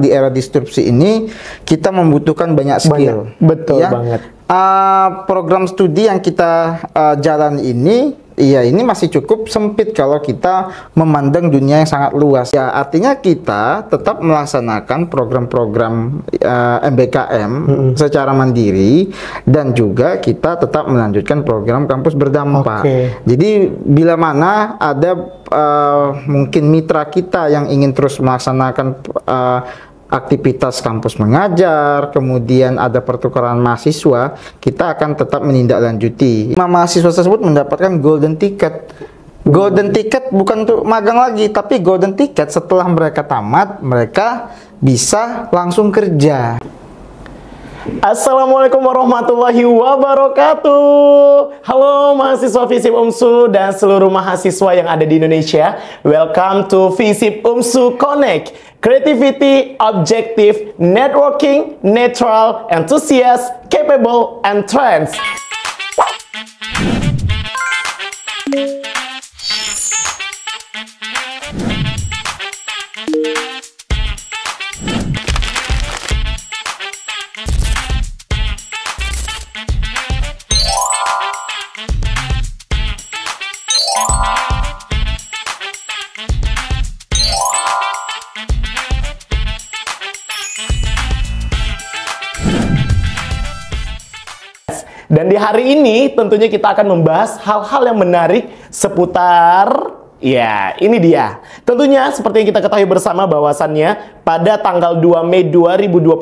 di era disrupsi ini kita membutuhkan banyak skill. Betul banget. Program studi yang kita jalan ini, ini masih cukup sempit kalau kita memandang dunia yang sangat luas. Ya, artinya kita tetap melaksanakan program-program MBKM secara mandiri, dan juga kita tetap melanjutkan program kampus berdampak. Jadi bila mana ada mungkin mitra kita yang ingin terus melaksanakan aktivitas kampus mengajar, kemudian ada pertukaran mahasiswa, kita akan tetap menindaklanjuti. Mahasiswa tersebut mendapatkan golden ticket. Golden ticket bukan untuk magang lagi, tapi golden ticket setelah mereka tamat, mereka bisa langsung kerja. Assalamualaikum warahmatullahi wabarakatuh. Halo mahasiswa FISIP UMSU dan seluruh mahasiswa yang ada di Indonesia. Welcome to FISIP UMSU Connect. Creativity, objective, networking, neutral, enthusiast, capable, and trends. Dan di hari ini tentunya kita akan membahas hal-hal yang menarik seputar, ya ini dia. Tentunya seperti yang kita ketahui bersama bahwasannya pada tanggal 2 Mei 2025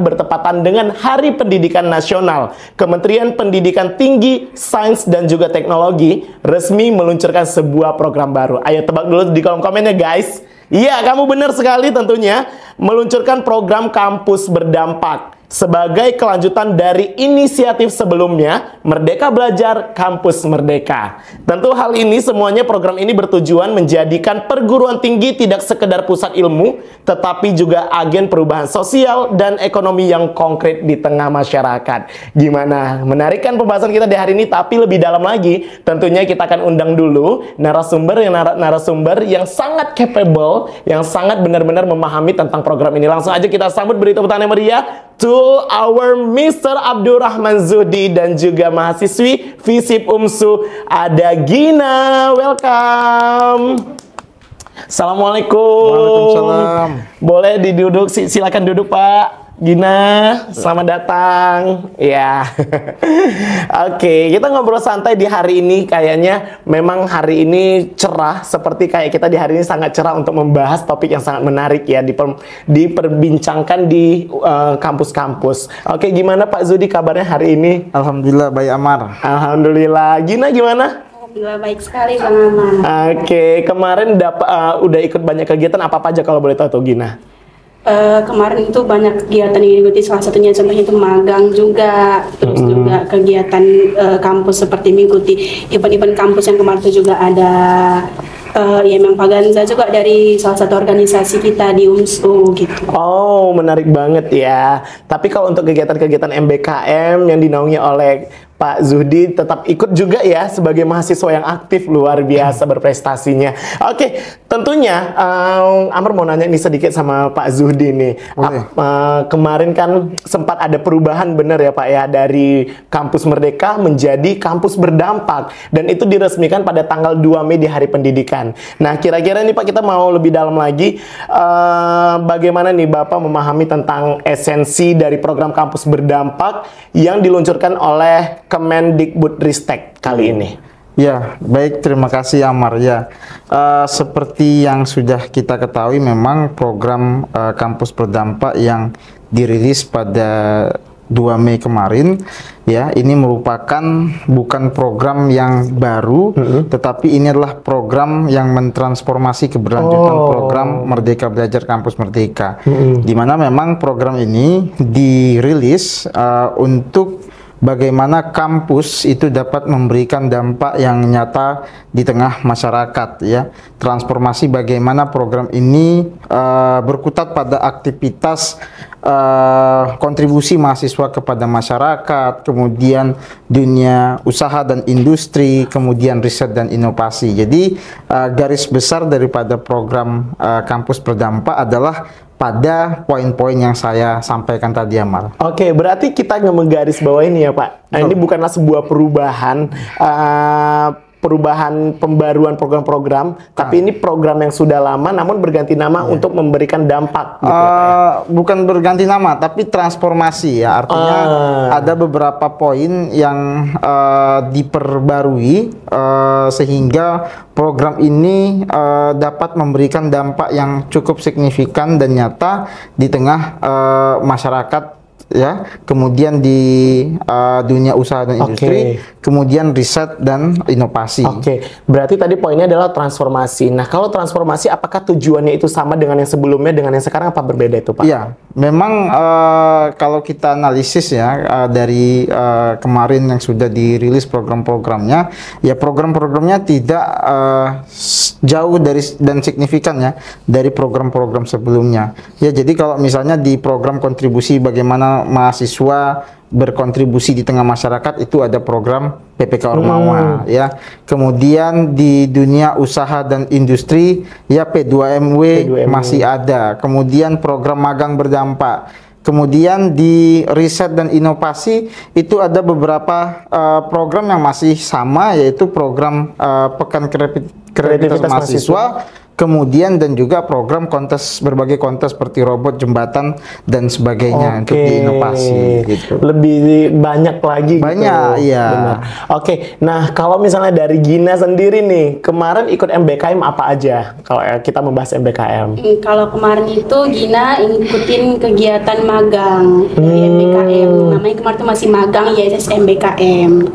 bertepatan dengan Hari Pendidikan Nasional, Kementerian Pendidikan Tinggi, Sains dan juga Teknologi resmi meluncurkan sebuah program baru. Ayo tebak dulu di kolom komennya guys. Iya, kamu benar sekali tentunya, meluncurkan program kampus berdampak sebagai kelanjutan dari inisiatif sebelumnya, Merdeka Belajar Kampus Merdeka. Tentu hal ini semuanya, program ini bertujuan menjadikan perguruan tinggi tidak sekedar pusat ilmu, tetapi juga agen perubahan sosial dan ekonomi yang konkret di tengah masyarakat. Gimana? Menarik kan pembahasan kita di hari ini? Tapi lebih dalam lagi, tentunya kita akan undang dulu narasumber yang sangat capable, yang sangat benar-benar memahami tentang program ini. Langsung aja kita sambut, beri tepuk tangan yang meriah to our Mr. Abdurrahman Zuhdi dan juga mahasiswi FISIP UMSU, ada Gina. Welcome. Assalamualaikum. Waalaikumsalam. Boleh diduduk, silakan duduk Pak Gina, selamat datang. Ya. Oke, kita ngobrol santai di hari ini. Kayaknya memang hari ini cerah, seperti kayak kita di hari ini sangat cerah untuk membahas topik yang sangat menarik ya, diperbincangkan di kampus-kampus. Oke, gimana Pak Zuhdi kabarnya hari ini? Alhamdulillah baik Amar. Alhamdulillah. Gina gimana? Alhamdulillah baik sekali Bang Amar. Oke, kemarin udah ikut banyak kegiatan apa aja kalau boleh tahu tuh Gina? Kemarin itu banyak kegiatan yang diikuti, salah satunya contohnya itu magang juga, terus juga kegiatan kampus seperti mengikuti event-event kampus yang kemarin itu juga ada ya memang Pak Ganza juga dari salah satu organisasi kita di UMSU gitu. Oh, menarik banget ya. Tapi kalau untuk kegiatan-kegiatan MBKM yang dinaungi oleh Pak Zuhdi tetap ikut juga ya sebagai mahasiswa yang aktif, luar biasa berprestasinya. Oke, tentunya Amar mau nanya nih sedikit sama Pak Zuhdi nih. Kemarin kan sempat ada perubahan benar ya Pak ya, dari Kampus Merdeka menjadi Kampus Berdampak, dan itu diresmikan pada tanggal 2 Mei di Hari Pendidikan. Nah, kira-kira nih Pak, kita mau lebih dalam lagi bagaimana nih Bapak memahami tentang esensi dari program Kampus Berdampak yang diluncurkan oleh Kemendikbudristek kali ini. Ya, baik, terima kasih Amar. Ya, seperti yang sudah kita ketahui, memang program Kampus Berdampak yang dirilis pada 2 Mei kemarin, ya, ini merupakan bukan program yang baru, tetapi ini adalah program yang mentransformasi keberlanjutan program Merdeka Belajar Kampus Merdeka, di mana memang program ini dirilis untuk bagaimana kampus itu dapat memberikan dampak yang nyata di tengah masyarakat, ya. Transformasi bagaimana program ini berkutat pada aktivitas kontribusi mahasiswa kepada masyarakat, kemudian dunia usaha dan industri, kemudian riset dan inovasi. Jadi garis besar daripada program Kampus Berdampak adalah pada poin-poin yang saya sampaikan tadi, Amar. Oke, berarti kita ngegaris bawah ini ya Pak. Nah, ini bukanlah sebuah perubahan pembaruan program-program, tapi ini program yang sudah lama namun berganti nama untuk memberikan dampak gitu ya, Pak, ya? Bukan berganti nama tapi transformasi ya, artinya ada beberapa poin yang diperbarui sehingga program ini dapat memberikan dampak yang cukup signifikan dan nyata di tengah masyarakat ya, kemudian di dunia usaha dan industri, kemudian riset dan inovasi. Berarti tadi poinnya adalah transformasi. Nah, kalau transformasi apakah tujuannya itu sama dengan yang sebelumnya, dengan yang sekarang, apa berbeda itu, Pak? Iya, memang kalau kita analisis ya dari kemarin yang sudah dirilis program-programnya, ya program-programnya tidak jauh dari dan signifikan ya dari program-program sebelumnya. Ya, jadi kalau misalnya di program kontribusi bagaimana mahasiswa berkontribusi di tengah masyarakat, itu ada program PPK Ormawa ya. Kemudian di dunia usaha dan industri ya P2MW masih ada. Kemudian program magang berdampak. Kemudian di riset dan inovasi itu ada beberapa program yang masih sama, yaitu program Pekan Kreativitas Mahasiswa, kemudian dan juga program kontes, berbagai kontes seperti robot, jembatan dan sebagainya untuk di inovasi gitu. Lebih banyak lagi banyak gitu. Iya. Benar. Nah kalau misalnya dari Gina sendiri nih, kemarin ikut MBKM apa aja kalau kita membahas MBKM? Kalau kemarin itu Gina ikutin kegiatan magang dari MBKM, namanya kemarin itu masih magang ISS MBKM.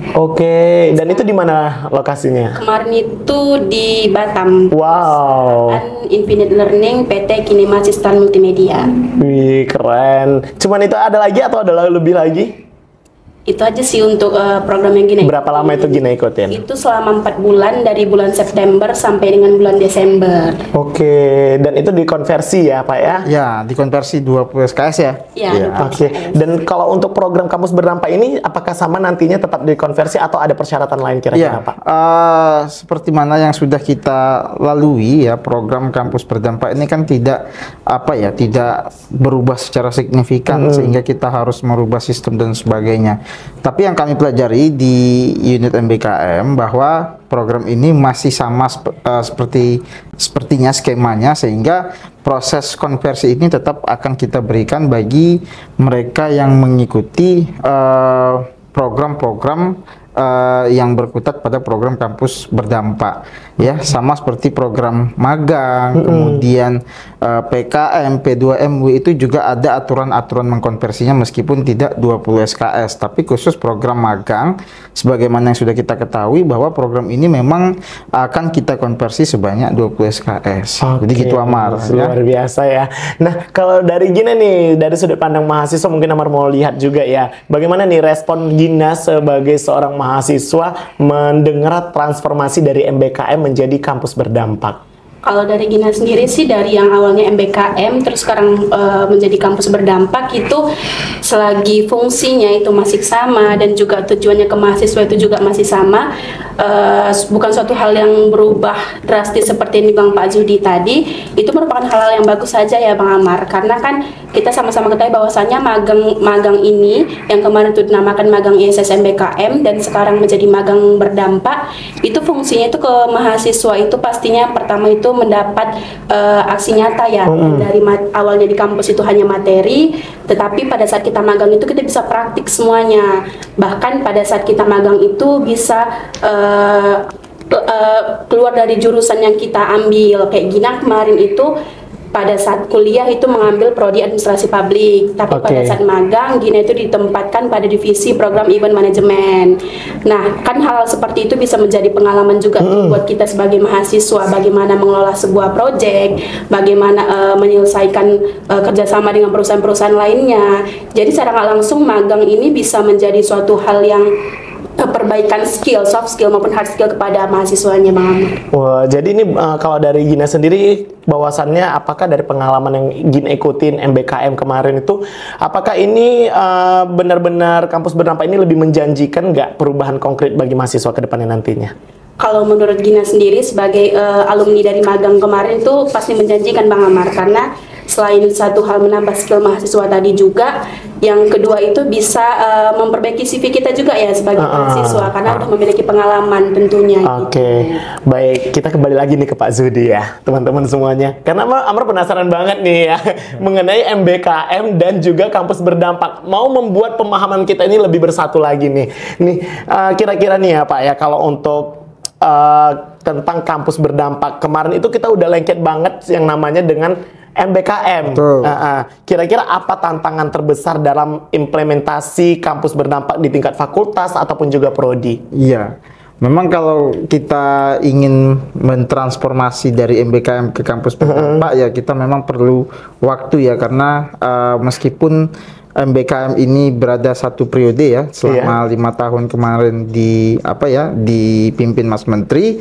Dan itu di mana lokasinya? Kemarin itu di Batam. Wow. Infinite Learning PT Kinema Sistem Multimedia. Wih, keren. Cuman itu ada lagi atau ada lebih lagi? Itu aja sih untuk program yang Gina. Berapa lama itu Gina ikutin? Itu selama 4 bulan, dari bulan September sampai dengan bulan Desember. Dan itu dikonversi ya Pak ya? Ya, dikonversi 20 SKS ya? Ya. Dan kalau untuk program kampus berdampak ini, apakah sama nantinya tetap dikonversi atau ada persyaratan lain kira-kira Pak? Seperti mana yang sudah kita lalui ya, program kampus berdampak ini kan tidak tidak berubah secara signifikan sehingga kita harus merubah sistem dan sebagainya. Tapi yang kami pelajari di unit MBKM bahwa program ini masih sama sepertinya skemanya, sehingga proses konversi ini tetap akan kita berikan bagi mereka yang mengikuti program-program yang berkutat pada program kampus berdampak ya, sama seperti program magang, kemudian PKM, P2MW itu juga ada aturan-aturan mengkonversinya meskipun tidak 20 SKS, tapi khusus program magang sebagaimana yang sudah kita ketahui bahwa program ini memang akan kita konversi sebanyak 20 SKS. Jadi gitu Amar. Luar biasa ya. Nah, kalau dari Gina nih, dari sudut pandang mahasiswa, mungkin Amar mau lihat juga ya, bagaimana nih respon Gina sebagai seorang mahasiswa mendengar transformasi dari MBKM menjadi kampus berdampak? Kalau dari Gina sendiri sih, dari yang awalnya MBKM terus sekarang menjadi kampus berdampak, itu selagi fungsinya itu masih sama dan juga tujuannya ke mahasiswa itu juga masih sama, bukan suatu hal yang berubah drastis seperti yang dibilang Pak Zudi tadi, itu merupakan hal-hal yang bagus saja ya Bang Amar, karena kan kita sama-sama ketahui bahwasannya magang ini yang kemarin itu dinamakan magang ISS MBKM dan sekarang menjadi magang berdampak, itu fungsinya itu ke mahasiswa itu pastinya pertama itu mendapat aksi nyata ya. Dari awalnya di kampus itu hanya materi, tetapi pada saat kita magang itu kita bisa praktik semuanya. Bahkan pada saat kita magang itu bisa keluar dari jurusan yang kita ambil. Kayak Gina kemarin itu pada saat kuliah itu mengambil prodi administrasi publik, tapi pada saat magang Gina itu ditempatkan pada divisi program event management. Nah, kan hal seperti itu bisa menjadi pengalaman juga buat kita sebagai mahasiswa, bagaimana mengelola sebuah proyek, bagaimana menyelesaikan kerjasama dengan perusahaan-perusahaan lainnya. Jadi secara nggak langsung magang ini bisa menjadi suatu hal yang perbaikan skill, soft skill maupun hard skill kepada mahasiswanya Bang Amar. Wah, jadi ini kalau dari Gina sendiri, bahwasannya apakah dari pengalaman yang Gina ikutin MBKM kemarin itu, apakah ini benar-benar kampus berdampak ini lebih menjanjikan nggak perubahan konkret bagi mahasiswa ke depannya nantinya? Kalau menurut Gina sendiri sebagai alumni dari magang kemarin itu pasti menjanjikan Bang Amar, karena selain satu hal menambah skill mahasiswa tadi juga, yang kedua itu bisa memperbaiki CV kita juga ya sebagai mahasiswa karena udah memiliki pengalaman tentunya. Oke, baik, kita kembali lagi nih ke Pak Zudi ya, teman-teman semuanya. Karena Amar penasaran banget nih ya mengenai MBKM dan juga kampus berdampak. Mau membuat pemahaman kita ini lebih bersatu lagi nih. Nih, kira-kira nih ya Pak ya, kalau untuk tentang kampus berdampak kemarin itu kita udah lengket banget yang namanya dengan MBKM. Kira-kira apa tantangan terbesar dalam implementasi kampus berdampak di tingkat fakultas ataupun juga prodi? Iya, memang kalau kita ingin mentransformasi dari MBKM ke kampus berdampak ya kita memang perlu waktu ya, karena meskipun MBKM ini berada satu periode ya selama 5 tahun kemarin dipimpin Mas Menteri,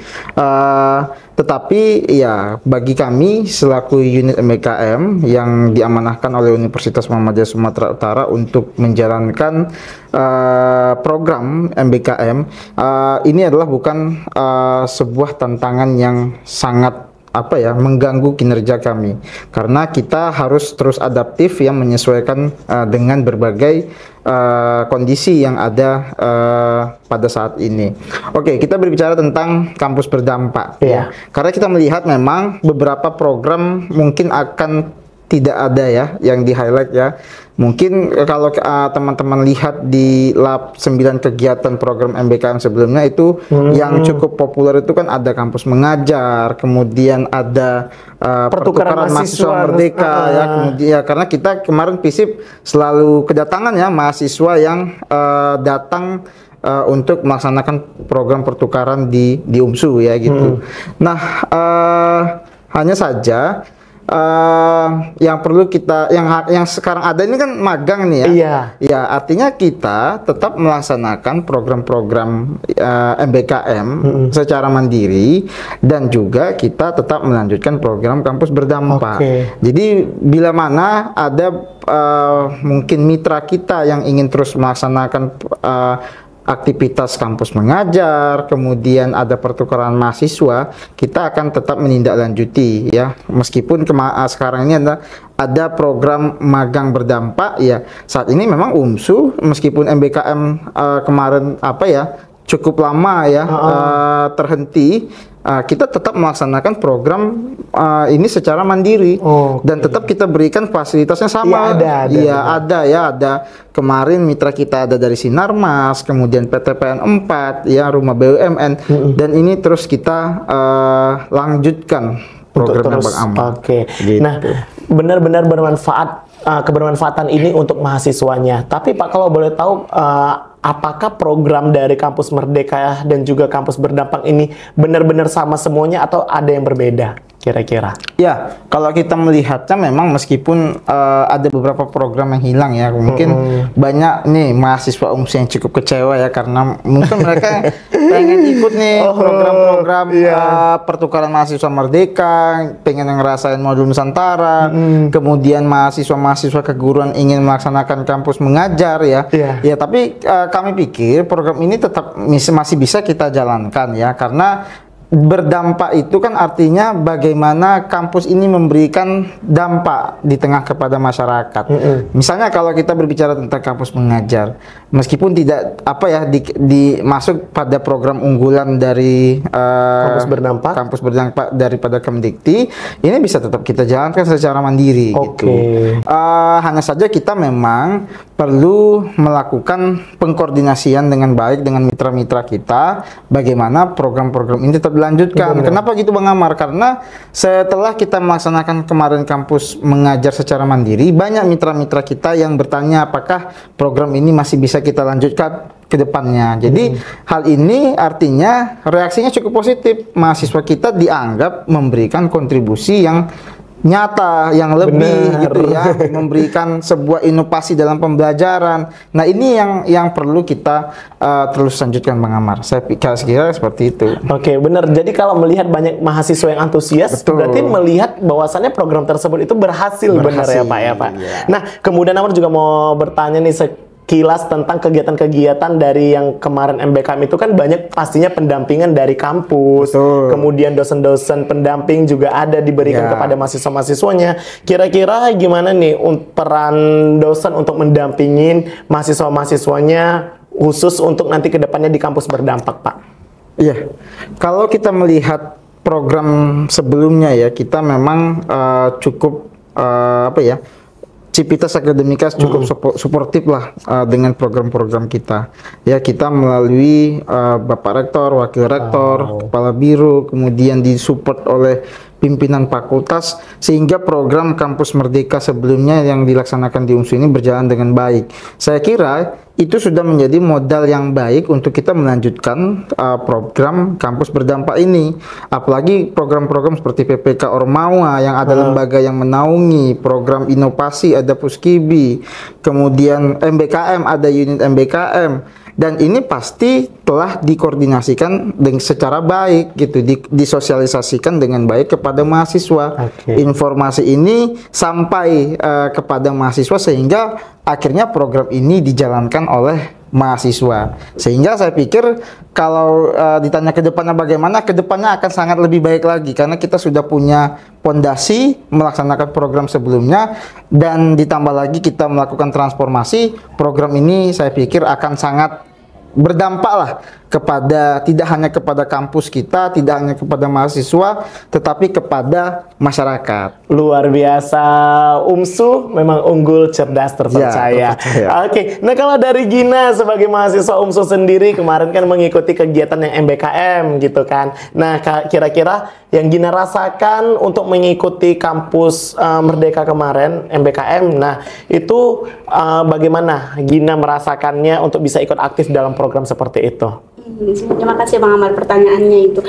tetapi ya bagi kami selaku unit MBKM yang diamanahkan oleh Universitas Muhammadiyah Sumatera Utara untuk menjalankan program MBKM, ini adalah bukan sebuah tantangan yang sangat mengganggu kinerja kami, karena kita harus terus adaptif yang menyesuaikan dengan berbagai kondisi yang ada pada saat ini. Oke, kita berbicara tentang kampus berdampak ya, karena kita melihat memang beberapa program mungkin akan tidak ada ya yang di-highlight ya. Mungkin kalau teman-teman lihat di lab 9 kegiatan program MBKM sebelumnya itu yang cukup populer itu kan ada kampus mengajar, kemudian ada pertukaran mahasiswa merdeka ya, kemudian karena kita kemarin FISIP selalu kedatangan ya mahasiswa yang datang untuk melaksanakan program pertukaran di UMSU ya gitu. Nah, hanya saja yang perlu kita yang sekarang ada ini kan magang nih ya. Iya. Ya, artinya kita tetap melaksanakan program-program MBKM secara mandiri dan juga kita tetap melanjutkan program kampus berdampak. Jadi bila mana ada mungkin mitra kita yang ingin terus melaksanakan aktivitas kampus mengajar, kemudian ada pertukaran mahasiswa, kita akan tetap menindaklanjuti ya. Meskipun sekarang ini ada program magang berdampak ya. Saat ini memang UMSU meskipun MBKM kemarin cukup lama ya terhenti, kita tetap melaksanakan program ini secara mandiri dan tetap kita berikan fasilitasnya sama. Ada kemarin mitra kita ada dari Sinarmas, kemudian PTPN 4 ya, Rumah BUMN, dan ini terus kita lanjutkan program Bang Amar. Gitu. Nah, benar-benar bermanfaat, kebermanfaatan ini untuk mahasiswanya. Tapi Pak, kalau boleh tahu apakah program dari kampus Merdeka dan juga kampus berdampak ini benar-benar sama semuanya atau ada yang berbeda kira-kira? Ya, kalau kita melihatnya memang meskipun ada beberapa program yang hilang ya, mungkin banyak nih mahasiswa UMSI yang cukup kecewa ya, karena mungkin mereka pengen ikut nih program-program pertukaran mahasiswa merdeka, pengen ngerasain modul Nusantara, kemudian mahasiswa-mahasiswa keguruan ingin melaksanakan kampus mengajar ya. Ya, tapi kami pikir program ini tetap masih bisa kita jalankan ya, karena berdampak itu kan artinya bagaimana kampus ini memberikan dampak di tengah kepada masyarakat. Misalnya kalau kita berbicara tentang kampus mengajar, meskipun tidak masuk pada program unggulan dari kampus berdampak daripada Kemdikti, ini bisa tetap kita jalankan secara mandiri gitu. Hanya saja kita memang perlu melakukan pengkoordinasian dengan baik dengan mitra-mitra kita, bagaimana program-program ini tetap dilanjutkan. Kenapa gitu Bang Amar? Karena setelah kita melaksanakan kemarin kampus mengajar secara mandiri, banyak mitra-mitra kita yang bertanya apakah program ini masih bisa kita lanjutkan ke depannya. Jadi hal ini artinya reaksinya cukup positif. Mahasiswa kita dianggap memberikan kontribusi yang nyata, yang lebih gitu ya, memberikan sebuah inovasi dalam pembelajaran. Nah, ini yang perlu kita terus lanjutkan Bang Amar. Saya kira seperti itu. Benar. Jadi kalau melihat banyak mahasiswa yang antusias, berarti melihat bahwasannya program tersebut itu berhasil. Benar ya Pak ya Pak. Nah, kemudian Amar juga mau bertanya nih, kilas tentang kegiatan-kegiatan dari yang kemarin MBKM itu kan banyak pastinya pendampingan dari kampus. Betul. Kemudian dosen-dosen pendamping juga ada diberikan Ya. kepada mahasiswa-mahasiswanya. Kira-kira gimana nih peran dosen untuk mendampingin mahasiswa-mahasiswanya khusus untuk nanti kedepannya di kampus berdampak, Pak? Iya, kalau kita melihat program sebelumnya ya, kita memang cukup Civitas Akademika cukup suportif lah dengan program-program kita. Ya, kita melalui Bapak Rektor, Wakil Rektor, Kepala Biro, kemudian disupport oleh pimpinan fakultas, sehingga program Kampus Merdeka sebelumnya yang dilaksanakan di UNSU ini berjalan dengan baik. Saya kira itu sudah menjadi modal yang baik untuk kita melanjutkan program Kampus Berdampak ini. Apalagi program-program seperti PPK Ormawa yang ada lembaga yang menaungi, program inovasi ada Puskibi, kemudian MBKM ada unit MBKM. Dan ini pasti telah dikoordinasikan secara baik gitu, disosialisasikan dengan baik kepada mahasiswa. Informasi ini sampai kepada mahasiswa sehingga akhirnya program ini dijalankan oleh mahasiswa. Sehingga saya pikir kalau ditanya ke depannya bagaimana, ke depannya akan sangat lebih baik lagi karena kita sudah punya pondasi melaksanakan program sebelumnya dan ditambah lagi kita melakukan transformasi. Program ini saya pikir akan sangat berdampak lah kepada tidak hanya kepada kampus kita, tidak hanya kepada mahasiswa, tetapi kepada masyarakat. Luar biasa, UMSU memang unggul, cerdas, terpercaya. Oke, nah kalau dari Gina sebagai mahasiswa UMSU sendiri kemarin kan mengikuti kegiatan yang MBKM gitu kan. Nah kira-kira yang Gina rasakan untuk mengikuti kampus Merdeka kemarin MBKM, nah itu bagaimana Gina merasakannya untuk bisa ikut aktif dalam program seperti itu? Terima kasih Bang Amar pertanyaannya itu.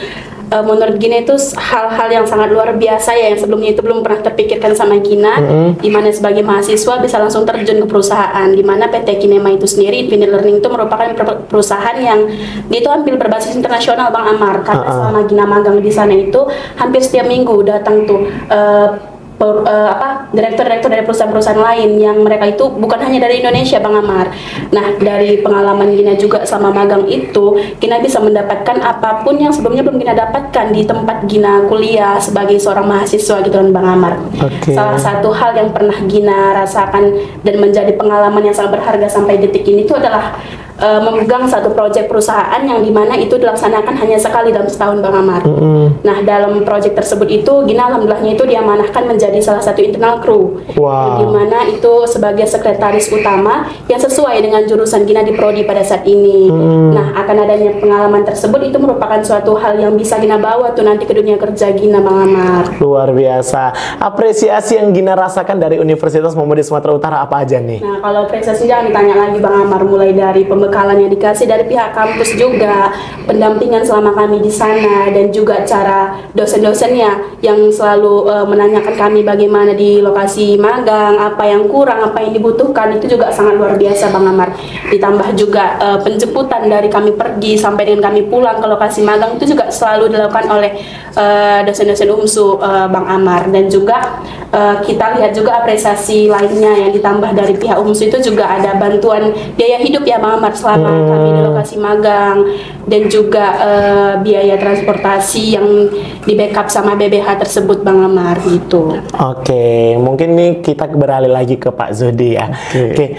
Menurut Gina itu hal-hal yang sangat luar biasa ya, yang sebelumnya itu belum pernah terpikirkan sama Gina, di mana sebagai mahasiswa bisa langsung terjun ke perusahaan, di mana PT Kinema itu sendiri, Infinite Learning itu merupakan perusahaan yang dia itu hampir berbasis internasional Bang Amar, karena selama Gina magang di sana itu hampir setiap minggu datang tuh direktur-direktur dari perusahaan-perusahaan lain yang mereka itu bukan hanya dari Indonesia Bang Amar. Nah dari pengalaman Gina juga selama magang itu, Gina bisa mendapatkan apapun yang sebelumnya belum Gina dapatkan di tempat Gina kuliah sebagai seorang mahasiswa gitu kan Bang Amar. Salah satu hal yang pernah Gina rasakan dan menjadi pengalaman yang sangat berharga sampai detik ini itu adalah memegang satu proyek perusahaan yang dimana itu dilaksanakan hanya sekali dalam setahun Bang Amar. Nah dalam proyek tersebut itu Gina alhamdulillahnya itu diamanahkan menjadi salah satu internal crew, dimana itu sebagai sekretaris utama yang sesuai dengan jurusan Gina di prodi pada saat ini. Nah akan adanya pengalaman tersebut itu merupakan suatu hal yang bisa Gina bawa tuh nanti ke dunia kerja Gina Bang Amar. Luar biasa. Apresiasi yang Gina rasakan dari Universitas Muhammadiyah Sumatera Utara apa aja nih? Nah kalau apresiasi jangan ditanya lagi Bang Amar, mulai dari pembekalan yang dikasih dari pihak kampus juga, pendampingan selama kami di sana, dan juga cara dosen-dosennya yang selalu menanyakan kami bagaimana di lokasi magang, apa yang kurang, apa yang dibutuhkan, itu juga sangat luar biasa Bang Amar. Ditambah juga penjemputan dari kami pergi sampai dengan kami pulang ke lokasi magang itu juga selalu dilakukan oleh dosen-dosen UMSU Bang Amar. Dan juga kita lihat juga apresiasi lainnya yang ditambah dari pihak UMSU itu juga ada bantuan biaya hidup ya Bang Amar selama kami di lokasi magang, dan juga biaya transportasi yang di backup sama BBH tersebut Bang Amar gitu. Oke, mungkin nih kita beralih lagi ke Pak Zodi ya. Oke.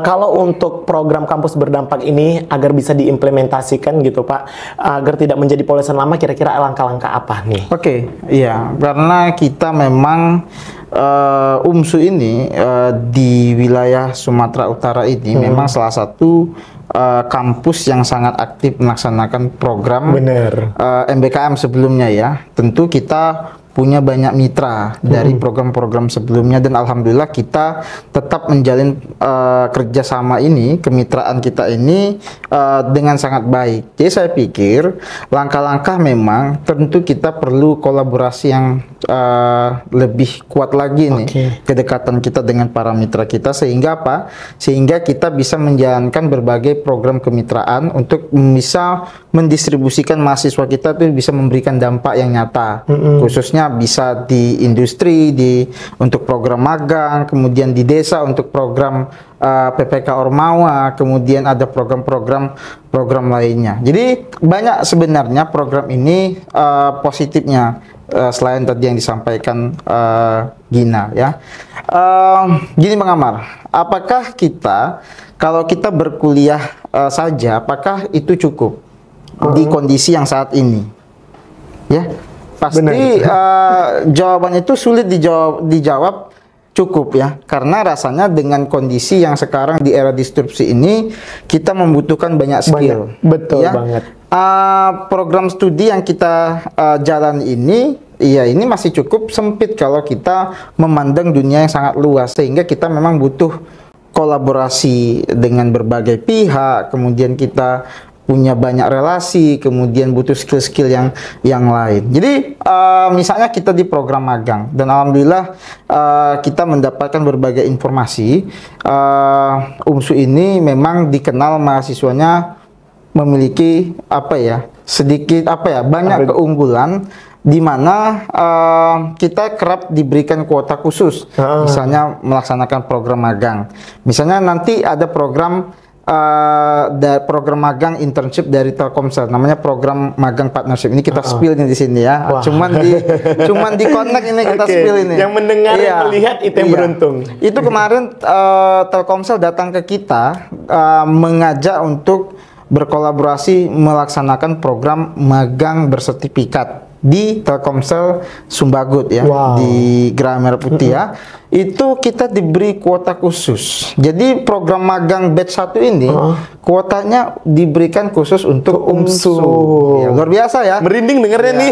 Kalau untuk program kampus berdampak ini agar bisa diimplementasikan gitu Pak, agar tidak menjadi polesan lama, kira-kira langkah-langkah apa nih? Oke, iya, karena kita memang UMSU ini di wilayah Sumatera Utara ini memang salah satu kampus yang sangat aktif melaksanakan program MBKM sebelumnya ya. Tentu kita punya banyak mitra dari program-program sebelumnya, dan alhamdulillah kita tetap menjalin kerjasama ini, kemitraan kita ini dengan sangat baik. Jadi saya pikir langkah-langkah memang tentu kita perlu kolaborasi yang lebih kuat lagi nih, kedekatan kita dengan para mitra kita, sehingga apa? Sehingga kita bisa menjalankan berbagai program kemitraan untuk bisa mendistribusikan mahasiswa kita tuh bisa memberikan dampak yang nyata, khususnya contohnya bisa di industri untuk program magang, kemudian di desa untuk program PPK Ormawa, kemudian ada program lainnya. Jadi banyak sebenarnya program ini positifnya, selain tadi yang disampaikan Gina ya. Gini Bang Amar, apakah kalau kita berkuliah saja, apakah itu cukup di kondisi yang saat ini? Ya, pasti jawabannya itu sulit dijawab cukup ya, karena rasanya dengan kondisi yang sekarang di era disrupsi ini kita membutuhkan banyak skill. Betul ya. banget. Program studi yang kita jalan ini, ya ini masih cukup sempit kalau kita memandang dunia yang sangat luas, sehingga kita memang butuh kolaborasi dengan berbagai pihak, kemudian kita punya banyak relasi, kemudian butuh skill-skill yang lain. Jadi misalnya kita di program magang, dan alhamdulillah kita mendapatkan berbagai informasi. UMSU ini memang dikenal mahasiswanya memiliki banyak keunggulan, di mana kita kerap diberikan kuota khusus, misalnya melaksanakan program magang. Misalnya nanti ada program magang internship dari Telkomsel, namanya program magang partnership. Ini kita spill nih di sini ya. Wah. Cuman di connect ini kita spill ini. Yang mendengar yang melihat itu yang beruntung. Itu kemarin Telkomsel datang ke kita mengajak untuk berkolaborasi melaksanakan program magang bersertifikat di Telkomsel Sumbagut ya, di Geraha Merah Putih ya. Itu kita diberi kuota khusus. Jadi program magang batch 1 ini kuotanya diberikan khusus untuk UMSU. Ya, luar biasa ya. Merinding dengarnya nih.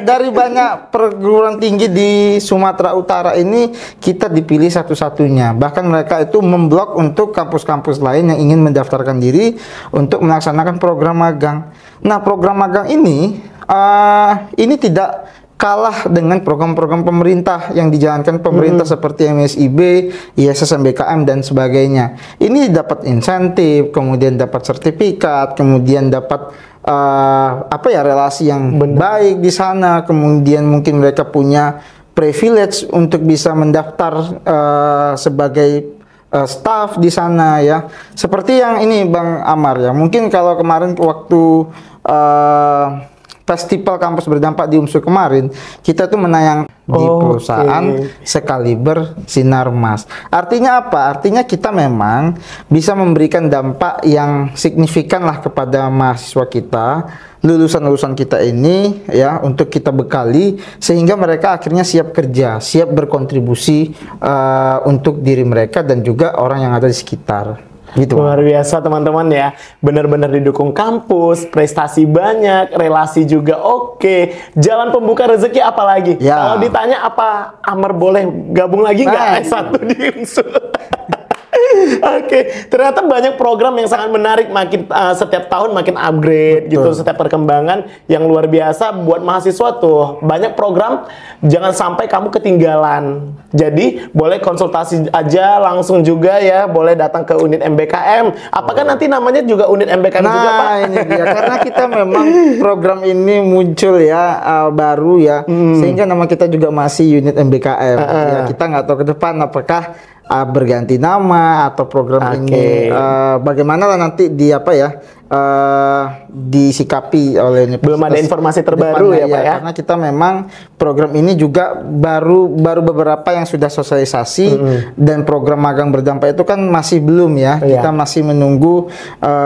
Dari banyak perguruan tinggi di Sumatera Utara ini kita dipilih satu-satunya. Bahkan mereka itu memblok untuk kampus-kampus lain yang ingin mendaftarkan diri untuk melaksanakan program magang. Nah, program magang ini tidak kalah dengan program-program pemerintah yang dijalankan pemerintah seperti MSIB, ISS MBKM dan sebagainya. Ini dapat insentif, kemudian dapat sertifikat, kemudian dapat relasi yang baik di sana, kemudian mungkin mereka punya privilege untuk bisa mendaftar sebagai staff di sana ya. Seperti yang ini Bang Amar ya. Mungkin kalau kemarin waktu Festival Kampus Berdampak di UMSU kemarin, kita tuh menayang di perusahaan sekaliber Sinarmas. Artinya apa? Artinya kita memang bisa memberikan dampak yang signifikan lah kepada mahasiswa kita, lulusan-lulusan kita ini ya, untuk kita bekali sehingga mereka akhirnya siap kerja, siap berkontribusi untuk diri mereka dan juga orang yang ada di sekitar. Gitu. Luar biasa teman-teman ya, benar-benar didukung kampus, prestasi banyak, relasi juga oke, jalan pembuka rezeki apalagi. Ya. Kalau ditanya apa Amar boleh gabung lagi nggak S1 di UMSU? Oke, ternyata banyak program yang sangat menarik, makin setiap tahun makin upgrade. Betul. Gitu, setiap perkembangan yang luar biasa buat mahasiswa tuh. Banyak program, jangan sampai kamu ketinggalan. Jadi boleh konsultasi aja langsung juga ya, boleh datang ke unit MBKM. Apakah nanti namanya juga unit MBKM juga Pak? Nah ini dia, karena kita memang program ini muncul ya baru ya, sehingga nama kita juga masih unit MBKM. Ya, kita nggak tahu ke depan apakah berganti nama atau program ini bagaimana lah nanti disikapi oleh universitas. Belum ada informasi terbaru ya Pak ya, karena kita memang program ini juga baru beberapa yang sudah sosialisasi dan program magang berdampak itu kan masih belum ya. Kita masih menunggu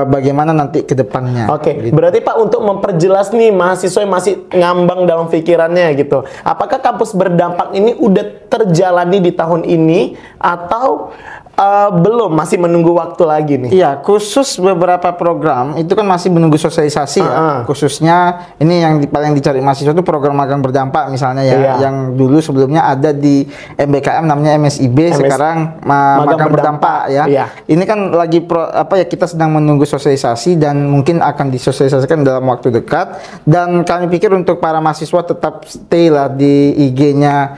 bagaimana nanti ke depannya. Gitu. Berarti Pak, untuk memperjelas nih mahasiswa yang masih ngambang dalam pikirannya gitu, apakah kampus berdampak ini udah terjalani di tahun ini atau belum, masih menunggu waktu lagi nih? Iya, khusus beberapa program itu kan masih menunggu sosialisasi ya. Khususnya ini yang paling dicari mahasiswa itu program magang berdampak misalnya ya, yang dulu sebelumnya ada di MBKM namanya MSIB, sekarang magang berdampak ya. Ini kan lagi kita sedang menunggu sosialisasi dan mungkin akan disosialisasikan dalam waktu dekat, dan kami pikir untuk para mahasiswa tetap stay lah di IG-nya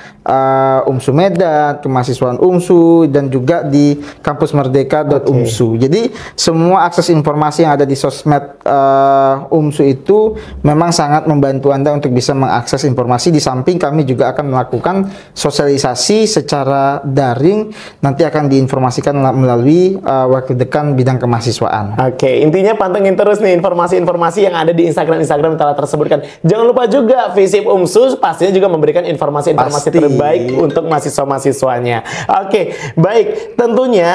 UMSU Medan, kemahasiswaan UMSU, dan juga di di kampusmerdeka.umsu. Jadi semua akses informasi yang ada di sosmed UMSU itu memang sangat membantu Anda untuk bisa mengakses informasi. Di samping kami juga akan melakukan sosialisasi secara daring, nanti akan diinformasikan melalui Wakil Dekan Bidang Kemahasiswaan. Oke, intinya pantengin terus nih informasi-informasi yang ada di Instagram yang telah tersebutkan. Jangan lupa juga FISIP UMSU pastinya juga memberikan informasi-informasi terbaik untuk mahasiswa-mahasiswanya. Oke, baik. Tentunya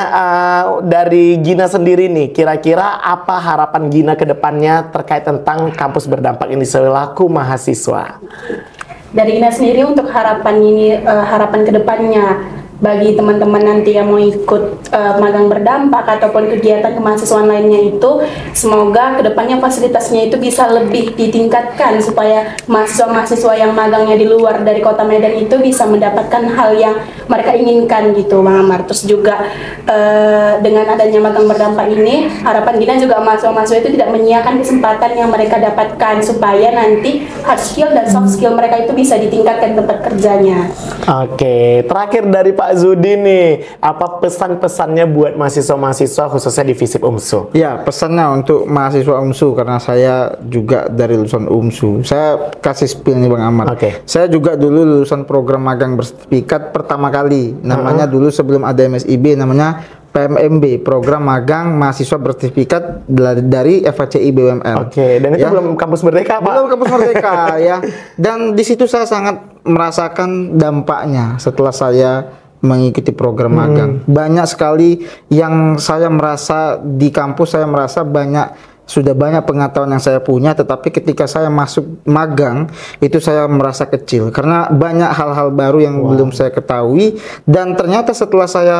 dari Gina sendiri nih, kira-kira apa harapan Gina ke depannya terkait tentang kampus berdampak ini selaku mahasiswa? Dari Gina sendiri untuk harapan ini, harapan ke depannya bagi teman-teman nanti yang mau ikut magang berdampak ataupun kegiatan kemahasiswaan lainnya itu, semoga kedepannya fasilitasnya itu bisa lebih ditingkatkan supaya mahasiswa-mahasiswa yang magangnya di luar dari kota Medan itu bisa mendapatkan hal yang mereka inginkan gitu, Bang Amar. Terus juga dengan adanya magang berdampak ini, harapan Gina juga mahasiswa-mahasiswa itu tidak menyia-nyiakan kesempatan yang mereka dapatkan supaya nanti hard skill dan soft skill mereka itu bisa ditingkatkan tempat kerjanya. Oke, terakhir dari Pak Zudi nih, apa pesan-pesannya buat mahasiswa-mahasiswa khususnya di FISIP UMSU? Ya, pesannya untuk mahasiswa UMSU, karena saya juga dari lulusan UMSU. Saya kasih spill nih Bang Amar. Saya juga dulu lulusan program magang bersertifikat pertama kali. Namanya dulu sebelum ada MSIB namanya PMMB, Program Magang Mahasiswa Bersertifikat dari FHCI BUMN. Dan itu belum kampus merdeka, Pak? Belum kampus merdeka ya. Dan di situ saya sangat merasakan dampaknya setelah saya mengikuti program magang. Banyak sekali yang saya merasa di kampus, saya merasa sudah banyak pengetahuan yang saya punya, tetapi ketika saya masuk magang itu saya merasa kecil karena banyak hal-hal baru yang belum saya ketahui. Dan ternyata setelah saya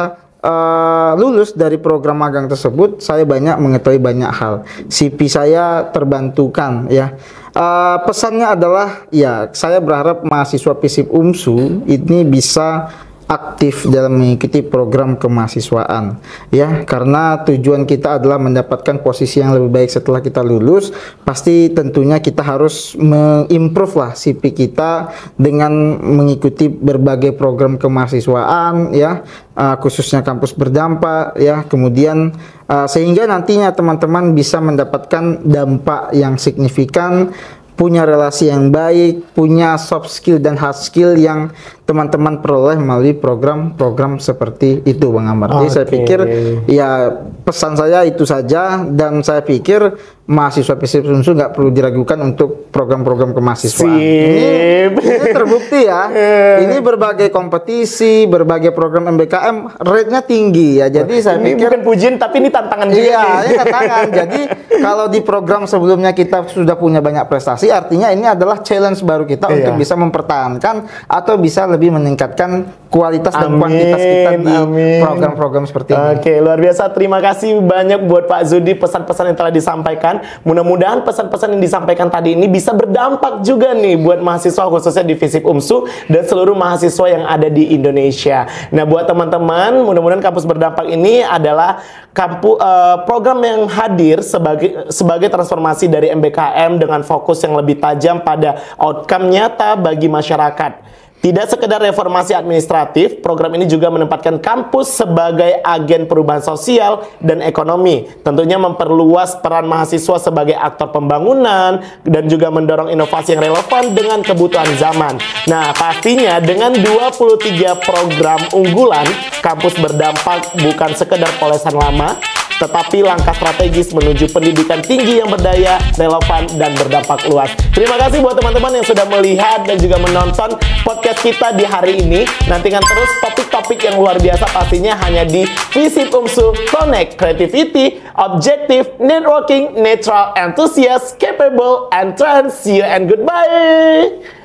lulus dari program magang tersebut, saya banyak mengetahui banyak hal. CV saya terbantukan ya. Pesannya adalah ya, saya berharap mahasiswa FISIP UMSU ini bisa aktif dalam mengikuti program kemahasiswaan ya, karena tujuan kita adalah mendapatkan posisi yang lebih baik setelah kita lulus. Pasti tentunya kita harus mengimprove lah CV kita dengan mengikuti berbagai program kemahasiswaan ya, khususnya kampus berdampak ya, kemudian sehingga nantinya teman-teman bisa mendapatkan dampak yang signifikan, punya relasi yang baik, punya soft skill dan hard skill yang teman-teman peroleh melalui program-program seperti itu, Bang Amar. Jadi saya pikir ya pesan saya itu saja, dan saya pikir mahasiswa FISIP UMSU nggak perlu diragukan untuk program-program kemahasiswaan. Ini terbukti ya. Ini berbagai kompetisi, berbagai program MBKM rate-nya tinggi ya. Jadi saya pikir bukan pujian tapi ini tantangan juga. Iya, ini tantangan. Jadi kalau di program sebelumnya kita sudah punya banyak prestasi, artinya ini adalah challenge baru kita untuk bisa mempertahankan atau bisa lebih meningkatkan kualitas dan kuantitas kita di program-program seperti ini. Oke, luar biasa. Terima kasih banyak buat Pak Zudi, pesan-pesan yang telah disampaikan. Mudah-mudahan pesan-pesan yang disampaikan tadi ini bisa berdampak juga nih buat mahasiswa khususnya di FISIP UMSU dan seluruh mahasiswa yang ada di Indonesia. Nah, buat teman-teman, mudah-mudahan kampus berdampak ini adalah program yang hadir sebagai transformasi dari MBKM dengan fokus yang lebih tajam pada outcome nyata bagi masyarakat. Tidak sekedar reformasi administratif, program ini juga menempatkan kampus sebagai agen perubahan sosial dan ekonomi. Tentunya memperluas peran mahasiswa sebagai aktor pembangunan dan juga mendorong inovasi yang relevan dengan kebutuhan zaman. Nah, pastinya dengan 23 program unggulan, kampus berdampak bukan sekedar polesan lama, tetapi langkah strategis menuju pendidikan tinggi yang berdaya, relevan, dan berdampak luas. Terima kasih buat teman-teman yang sudah melihat dan juga menonton podcast kita di hari ini. Nantikan terus topik-topik yang luar biasa pastinya hanya di FISIP UMSU Connect Creativity, Objective, Networking, Neutral, Enthusiast, Capable, and Trans. See you and goodbye!